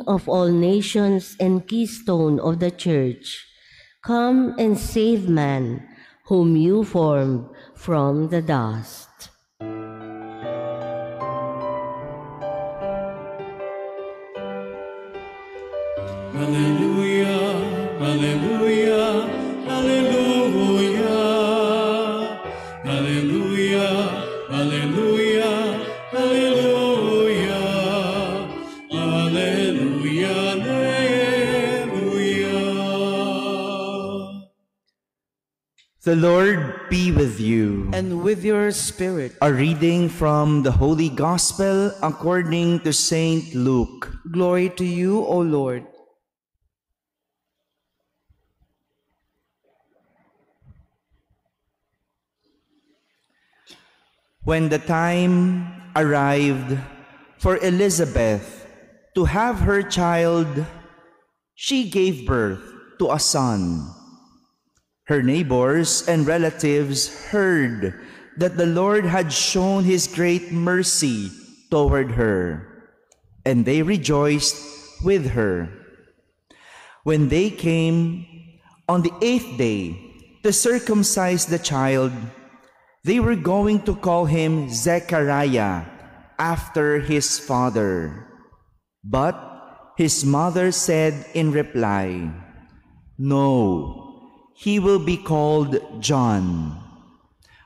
King of all nations and keystone of the church, come and save man, whom you formed from the dust. Hallelujah, hallelujah, hallelujah, hallelujah, hallelujah, hallelujah, hallelujah, hallelujah. The Lord be with you. And with your spirit. A reading from the Holy Gospel according to Saint Luke. Glory to you, O Lord. When the time arrived for Elizabeth to have her child, she gave birth to a son. Her neighbors and relatives heard that the Lord had shown his great mercy toward her, and they rejoiced with her. When they came on the 8th day to circumcise the child, they were going to call him Zechariah after his father. But his mother said in reply, "No, he will be called John."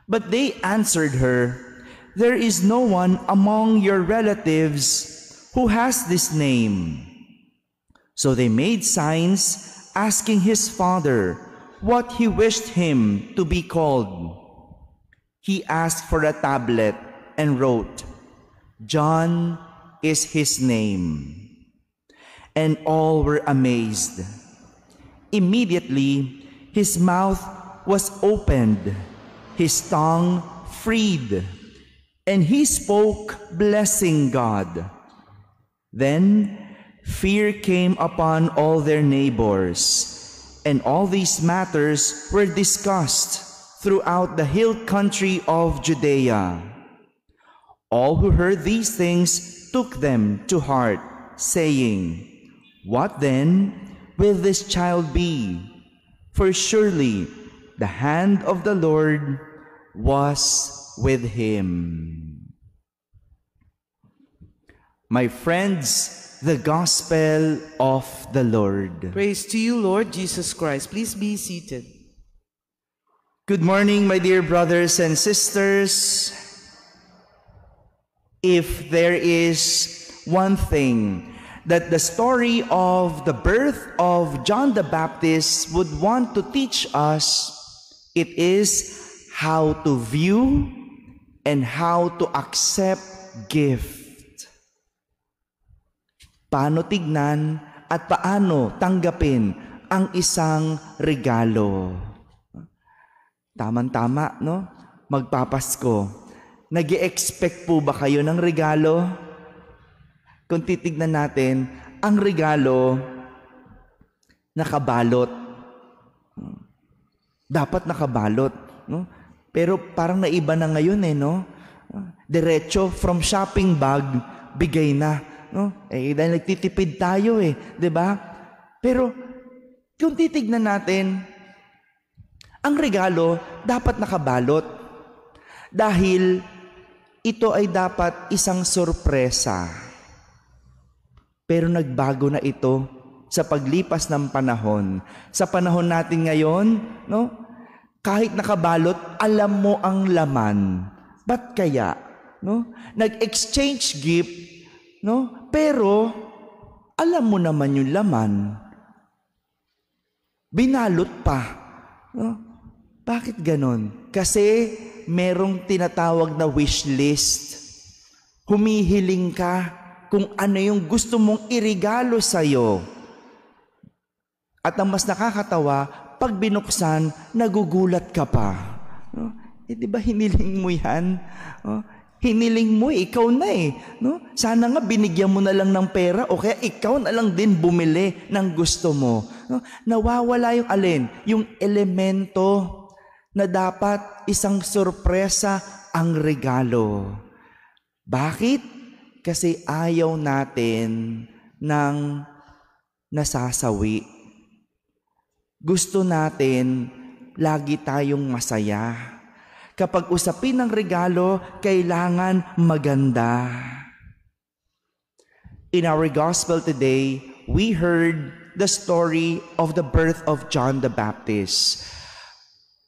But they answered her, "There is no one among your relatives who has this name." So they made signs asking his father what he wished him to be called. He asked for a tablet and wrote, "John is his name." And all were amazed. Immediately, his mouth was opened, his tongue freed, and he spoke, blessing God. Then fear came upon all their neighbors, and all these matters were discussed throughout the hill country of Judea. All who heard these things took them to heart, saying, "What then will this child be? For surely the hand of the Lord was with him." My friends, the Gospel of the Lord. Praise to you, Lord Jesus Christ. Please be seated. Good morning, my dear brothers and sisters. If there is one thing that the story of the birth of John the Baptist would want to teach us, it is how to view and how to accept gift. Paano tignan at paano tanggapin ang isang regalo. Tama-tama, no? Magpapasko. Nag-i-expect po ba kayo ng regalo? Kung titignan natin, ang regalo nakabalot. Dapat nakabalot, no? Pero parang naiba na ngayon no? Diretso from shopping bag, bigay na, no? Dahil nagtitipid tayo 'di ba? Pero kung titignan natin, ang regalo dapat nakabalot dahil ito ay dapat isang sorpresa. Pero nagbago na ito sa paglipas ng panahon. Sa panahon natin ngayon, no? Kahit nakabalot, alam mo ang laman. Ba't kaya? No? Nag-exchange gift, no? Pero alam mo naman yung laman. Binalot pa. No? Bakit ganon? Kasi merong tinatawag na wish list. Humihiling ka kung ano yung gusto mong irigalo sa'yo. At ang mas nakakatawa, pag binuksan, nagugulat ka pa. No? Di ba hiniling mo yan? Hiniling mo, ikaw na no? Sana nga binigyan mo na lang ng pera o kaya ikaw na lang din bumili ng gusto mo. No? Nawawala yung alin? Yung elemento na dapat isang sorpresa ang regalo. Bakit? Kasi ayaw natin ng nasasawi. Gusto natin lagi tayong masaya. Kapag usapin ng regalo, kailangan maganda. In our gospel today, we heard the story of the birth of John the Baptist.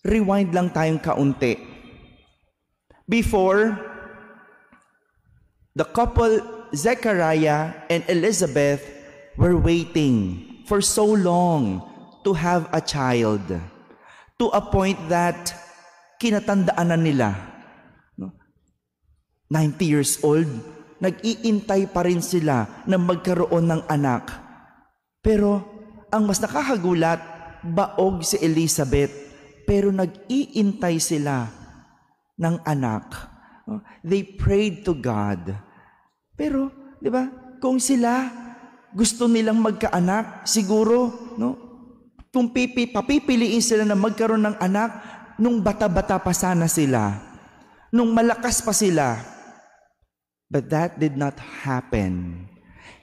Rewind lang tayong kaunti. Before, the couple Zechariah and Elizabeth were waiting for so long to have a child, to a point that kinatandaan na nila. 90 years old, nag-iintay pa rin sila na magkaroon ng anak. Pero ang mas nakakagulat, baog si Elizabeth, pero nag-iintay sila ng anak. They prayed to God. Pero, di ba, kung sila gusto nilang magkaanak, siguro, kung papipiliin sila na magkaroon ng anak, nung bata-bata pa sana sila, nung malakas pa sila. But that did not happen.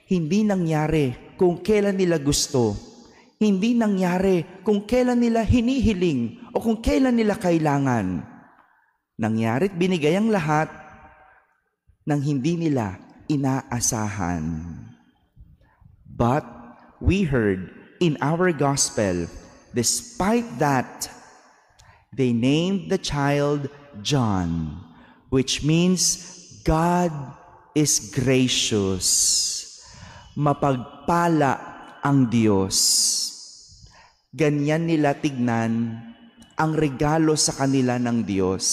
Hindi nangyari kung kailan nila gusto. Hindi nangyari kung kailan nila hinihiling o kung kailan nila kailangan. Nangyarit binigay ang lahat ng hindi nila inaasahan. But we heard in our gospel, despite that, they named the child John, which means God is gracious. Mapagpala ang Diyos. Ganyan nila tignan ang regalo sa kanila ng Diyos.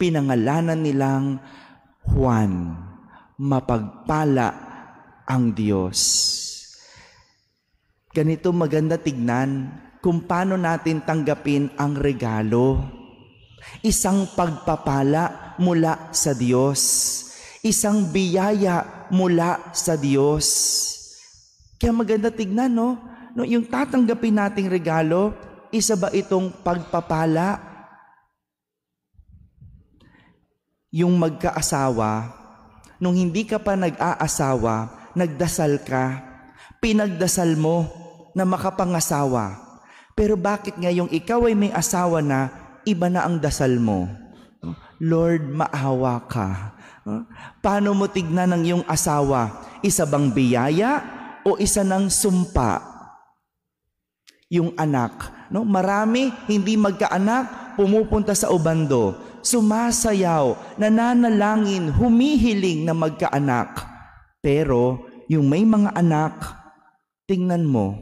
Pinangalanan nilang Juan, mapagpala ang Diyos. Ganito maganda tignan kung paano natin tanggapin ang regalo. Isang pagpapala mula sa Diyos. Isang biyaya mula sa Diyos. Kaya maganda tignan, no? Yung tatanggapin nating regalo, isa ba itong pagpapala? Yung magkaasawa, nung hindi ka pa nag-aasawa, nagdasal ka, pinagdasal mo na makapangasawa. Pero bakit ngayong ikaw ay may asawa na, iba na ang dasal mo? Lord, maawa ka. Paano mo tignan ng iyong asawa? Isa bang biyaya o isa ng sumpa? Yung anak, marami hindi magkaanak, pumupunta sa ubando, sumasayaw, nananalangin, humihiling na magkaanak. Pero yung may mga anak, tingnan mo,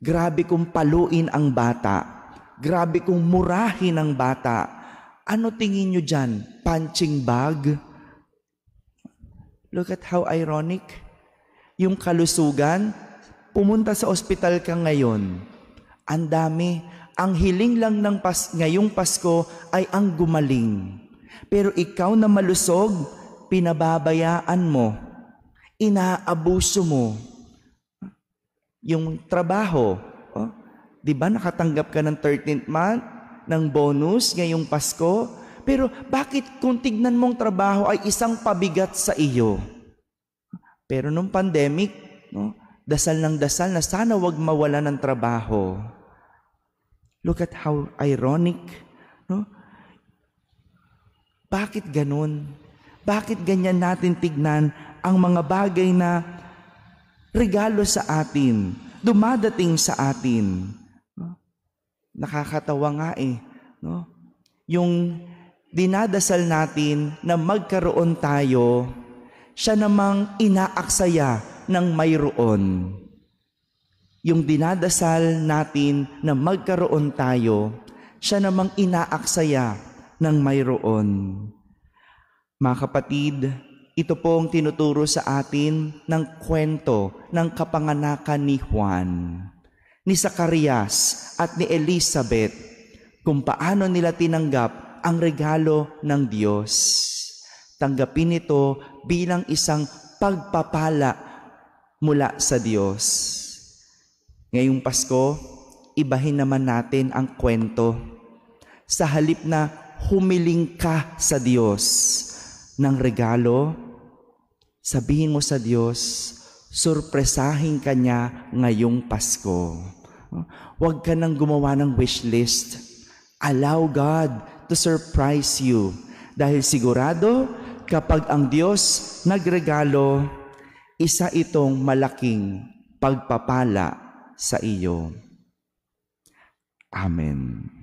grabe kung paluin ang bata, grabe kung murahin ang bata. Ano tingin nyo dyan? Punching bag? Look at how ironic. Yung kalusugan, pumunta sa ospital ka ngayon. Ang dami. Ang hiling lang ng ngayong Pasko ay ang gumaling. Pero ikaw na malusog, pinababayaan mo. Inaabuso mo. Yung trabaho, di ba nakatanggap ka ng 13th month ng bonus ngayong Pasko? Pero bakit kung tignan mong trabaho ay isang pabigat sa iyo? Pero nung pandemic, dasal ng dasal na sana wag mawala ng trabaho. Look at how ironic. Bakit ganun? Bakit ganyan natin tignan ang mga bagay na regalo sa atin, dumadating sa atin? Nakakatawa nga Yung dinadasal natin na magkaroon tayo, siya namang inaaksaya ng mayroon. Yung dinadasal natin na magkaroon tayo, siya namang inaaksaya ng mayroon. Mga kapatid, ito pong tinuturo sa atin ng kwento ng kapanganakan ni Juan, ni Zacarias at ni Elizabeth, kung paano nila tinanggap ang regalo ng Diyos. Tanggapin ito bilang isang pagpapala mula sa Diyos. Ngayong Pasko, ibahin naman natin ang kwento. Sa halip na humiling ka sa Diyos ng regalo, sabihin mo sa Diyos, Surpresahin ka niya ngayong Pasko. Huwag ka nang gumawa ng wish list. Allow God to surprise you. Dahil sigurado, kapag ang Diyos nagregalo, isa itong malaking pagpapala sa iyo. Amen.